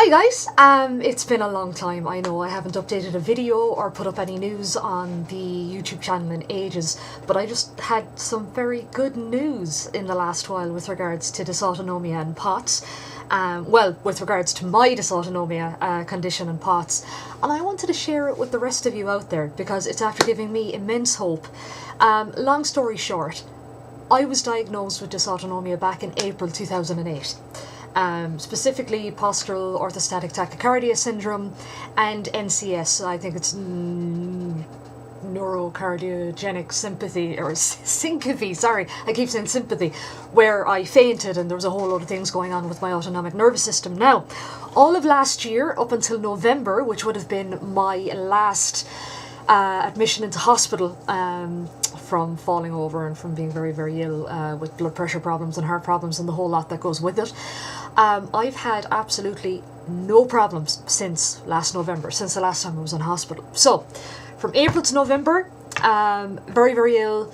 Hi guys, it's been a long time. I know I haven't updated a video or put up any news on the YouTube channel in ages, but I just had some very good news in the last while with regards to dysautonomia and POTS. Well, with regards to my dysautonomia condition and POTS, and I wanted to share it with the rest of you out there because it's after giving me immense hope. Long story short, I was diagnosed with dysautonomia back in April 2008. Specifically postural orthostatic tachycardia syndrome and NCS. I think it's neurocardiogenic sympathy or syncope, sorry, I keep saying sympathy, where I fainted and there was a whole load of things going on with my autonomic nervous system. Now, all of last year up until November, which would have been my last admission into hospital from falling over and from being very, very ill with blood pressure problems and heart problems and the whole lot that goes with it. I've had absolutely no problems since last November, since the last time I was in hospital. So, from April to November, very, very ill,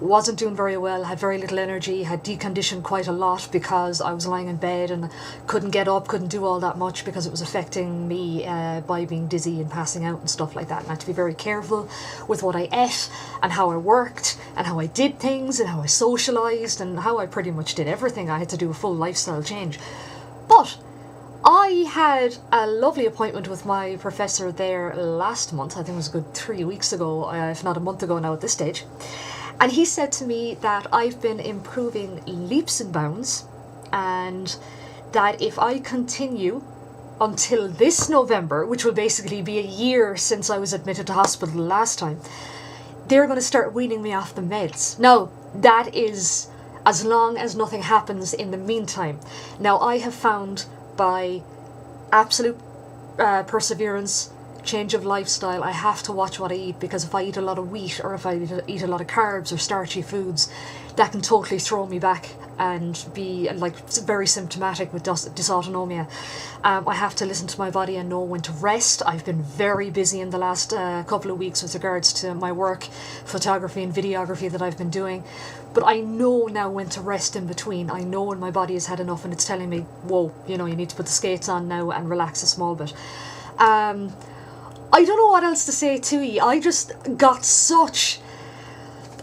wasn't doing very well, had very little energy, had deconditioned quite a lot because I was lying in bed and couldn't get up, couldn't do all that much because it was affecting me by being dizzy and passing out and stuff like that. And I had to be very careful with what I ate and how I worked and how I did things and how I socialised and how I pretty much did everything. I had to do a full lifestyle change. But I had a lovely appointment with my professor there last month. I think it was a good 3 weeks ago, if not a month ago now at this stage. And he said to me that I've been improving leaps and bounds and that if I continue until this November, which will basically be a year since I was admitted to hospital the last time, they're going to start weaning me off the meds. Now, that is as long as nothing happens in the meantime. Now, I have found by absolute perseverance, change of lifestyle, I have to watch what I eat, because if I eat a lot of wheat or if I eat a lot of carbs or starchy foods, that can totally throw me back and be like very symptomatic with dysautonomia. I have to listen to my body and know when to rest. I've been very busy in the last couple of weeks with regards to my work, photography and videography that I've been doing, but I know now when to rest in between. I know when my body has had enough and it's telling me, whoa, you know, you need to put the skates on now and relax a small bit. I don't know what else to say to you. I just got such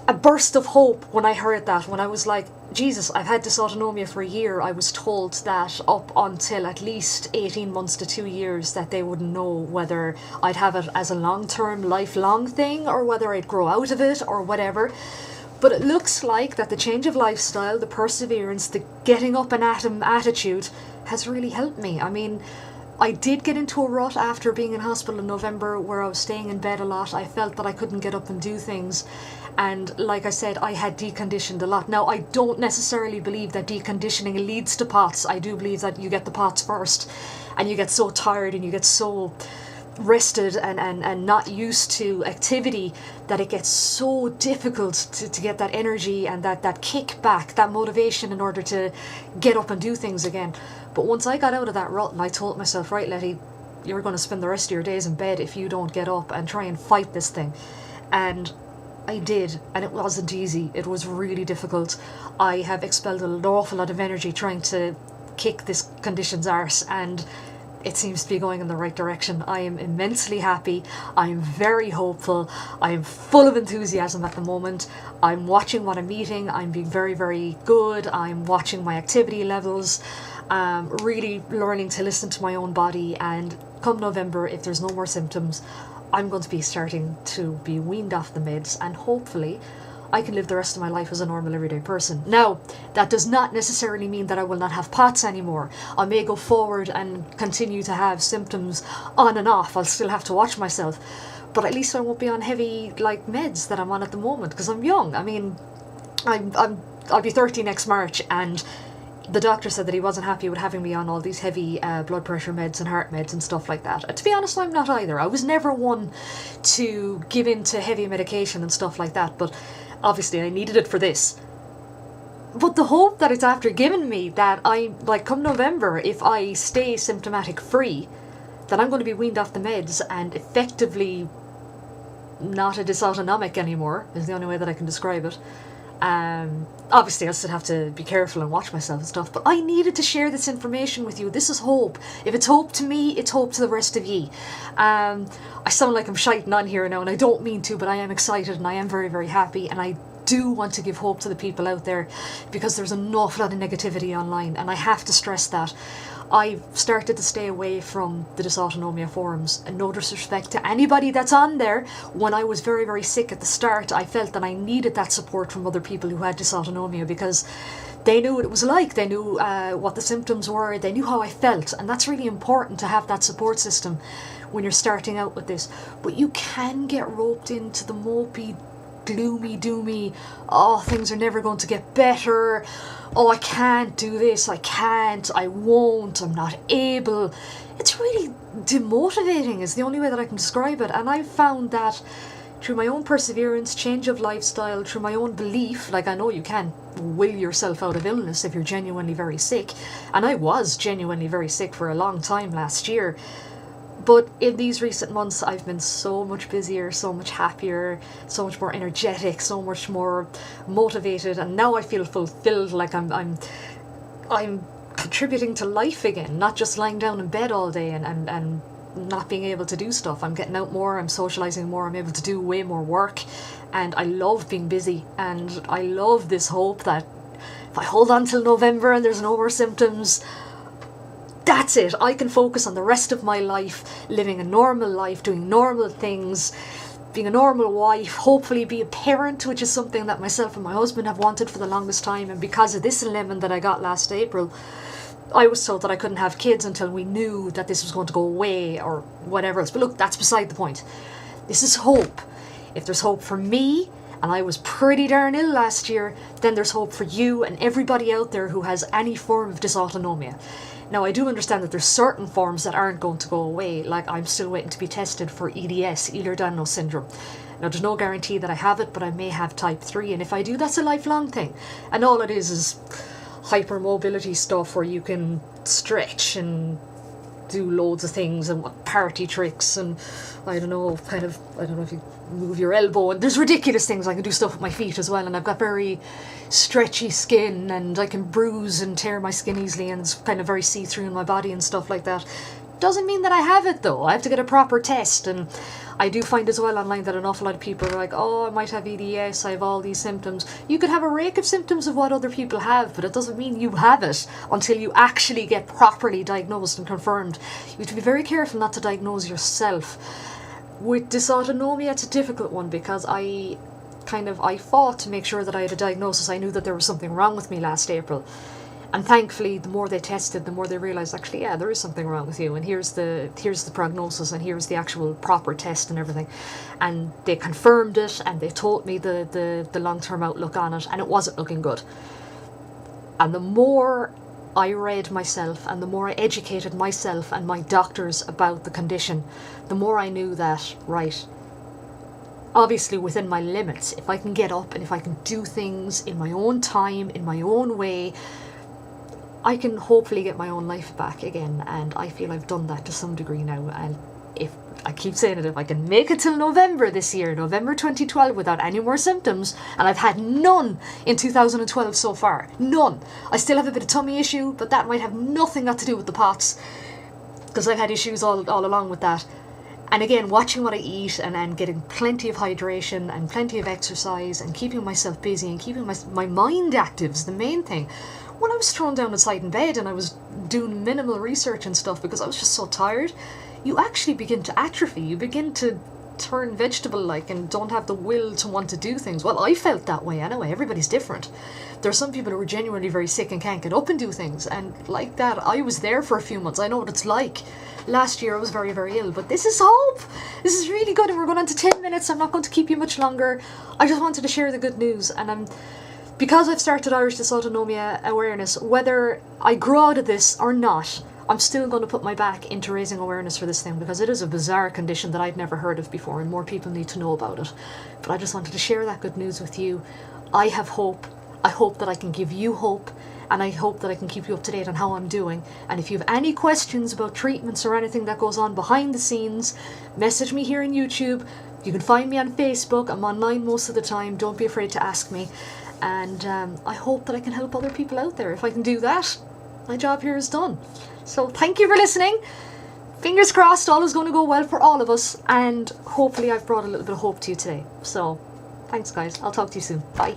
a burst of hope when I heard that, when I was like, Jesus, I've had dysautonomia for a year. I was told that up until at least 18 months to 2 years that they wouldn't know whether I'd have it as a long-term, lifelong thing or whether I'd grow out of it or whatever. But it looks like that the change of lifestyle, the perseverance, the getting up and at 'em attitude has really helped me. I mean, I did get into a rut after being in hospital in November where I was staying in bed a lot. I felt that I couldn't get up and do things. And like I said, I had deconditioned a lot. Now, I don't necessarily believe that deconditioning leads to POTS. I do believe that you get the POTS first and you get so tired and you get so rested and not used to activity that it gets so difficult to get that energy and that kick back, that motivation in order to get up and do things again. But once I got out of that rut and I told myself, right, Letty, you're going to spend the rest of your days in bed if you don't get up and try and fight this thing. And I did, and it wasn't easy. It was really difficult. I have expelled an awful lot of energy trying to kick this condition's arse, and it seems to be going in the right direction. I am immensely happy. I am very hopeful. I am full of enthusiasm at the moment. I'm watching what I'm eating. I'm being very, very good. I'm watching my activity levels. Really learning to listen to my own body. And come November, if there's no more symptoms, I'm going to be starting to be weaned off the meds, and hopefully I can live the rest of my life as a normal everyday person. Now, that does not necessarily mean that I will not have POTS anymore. I may go forward and continue to have symptoms on and off. I'll still have to watch myself. But at least I won't be on heavy like meds that I'm on at the moment, because I'm young. I mean, I'll be 30 next March, and the doctor said that he wasn't happy with having me on all these heavy blood pressure meds and heart meds and stuff like that. To be honest, I'm not either. I was never one to give in to heavy medication and stuff like that, but obviously I needed it for this. But the hope that it's after giving me that I, like, come November, if I stay symptomatic free, that I'm going to be weaned off the meds and effectively not a dysautonomic anymore, is the only way that I can describe it. Obviously, I still have to be careful and watch myself and stuff, but I needed to share this information with you. This is hope. If it's hope to me, it's hope to the rest of ye. I sound like I'm shiting on here now, and I don't mean to, but I am excited and I am very, very happy, and I do want to give hope to the people out there, because there's an awful lot of negativity online, and I have to stress that. I've started to stay away from the Dysautonomia forums, and no disrespect to anybody that's on there. When I was very, very sick at the start, I felt that I needed that support from other people who had dysautonomia, because they knew what it was like, they knew what the symptoms were, they knew how I felt, and that's really important to have that support system when you're starting out with this. But you can get roped into the mopey, gloomy, doomy, oh, things are never going to get better, oh, I can't do this, I can't, I won't, I'm not able. It's really demotivating is the only way that I can describe it. And I've found that through my own perseverance, change of lifestyle, through my own belief, like I know you can will yourself out of illness if you're genuinely very sick, and I was genuinely very sick for a long time last year. But in these recent months, I've been so much busier, so much happier, so much more energetic, so much more motivated, and now I feel fulfilled, like I'm contributing to life again, not just lying down in bed all day and not being able to do stuff. I'm getting out more, I'm socialising more, I'm able to do way more work, and I love being busy, and I love this hope that if I hold on till November and there's no more symptoms, that's it. I can focus on the rest of my life, living a normal life, doing normal things, being a normal wife, hopefully be a parent, which is something that myself and my husband have wanted for the longest time. And because of this lemon that I got last April, I was told that I couldn't have kids until we knew that this was going to go away or whatever else. But look, that's beside the point. This is hope. If there's hope for me, and I was pretty darn ill last year, then there's hope for you and everybody out there who has any form of dysautonomia. Now, I do understand that there's certain forms that aren't going to go away, like I'm still waiting to be tested for EDS, Ehlers-Danlos syndrome. Now, there's no guarantee that I have it, but I may have type 3, and if I do, that's a lifelong thing. And all it is hypermobility stuff where you can stretch and do loads of things and party tricks and I don't know if you move your elbow, and there's ridiculous things. I can do stuff with my feet as well, and I've got very stretchy skin, and I can bruise and tear my skin easily, and it's kind of very see-through in my body and stuff like that. Doesn't mean that I have it though. I have to get a proper test, and I do find as well online that an awful lot of people are like, oh, I might have EDS, I have all these symptoms. You could have a rake of symptoms of what other people have, but it doesn't mean you have it until you actually get properly diagnosed and confirmed. You have to be very careful not to diagnose yourself. With dysautonomia, it's a difficult one, because I fought to make sure that I had a diagnosis. I knew that there was something wrong with me last April. And thankfully, the more they tested, the more they realised, actually, yeah, there is something wrong with you, and here's the prognosis, and here's the actual proper test and everything. And they confirmed it, and they told me the long-term outlook on it, and it wasn't looking good. And the more I read myself, and the more I educated myself and my doctors about the condition, the more I knew that, right, obviously within my limits, if I can get up and if I can do things in my own time, in my own way, I can hopefully get my own life back again. And I feel I've done that to some degree now. And if I keep saying it, if I can make it till November this year, November 2012, without any more symptoms, and I've had none in 2012 so far, none. I still have a bit of tummy issue, but that might have nothing got to do with the POTS, because I've had issues all along with that. And again, watching what I eat and getting plenty of hydration and plenty of exercise and keeping myself busy and keeping my mind active is the main thing. When I was thrown down inside in bed and I was doing minimal research and stuff because I was just so tired, you actually begin to atrophy. You begin to turn vegetable-like and don't have the will to want to do things. Well, I felt that way anyway. Everybody's different. There are some people who are genuinely very sick and can't get up and do things. And like that, I was there for a few months. I know what it's like. Last year I was very, very ill. But this is hope. This is really good. And we're going on to 10 minutes. I'm not going to keep you much longer. I just wanted to share the good news. And because I've started Irish Dysautonomia Awareness, whether I grow out of this or not, I'm still going to put my back into raising awareness for this thing, because it is a bizarre condition that I'd never heard of before, and more people need to know about it. But I just wanted to share that good news with you. I have hope. I hope that I can give you hope, and I hope that I can keep you up to date on how I'm doing. And if you have any questions about treatments or anything that goes on behind the scenes, message me here on YouTube. You can find me on Facebook. I'm online most of the time. Don't be afraid to ask me. And I hope that I can help other people out there. If I can do that, my job here is done. So thank you for listening. Fingers crossed all is going to go well for all of us, and hopefully I've brought a little bit of hope to you today. So thanks guys, I'll talk to you soon. Bye.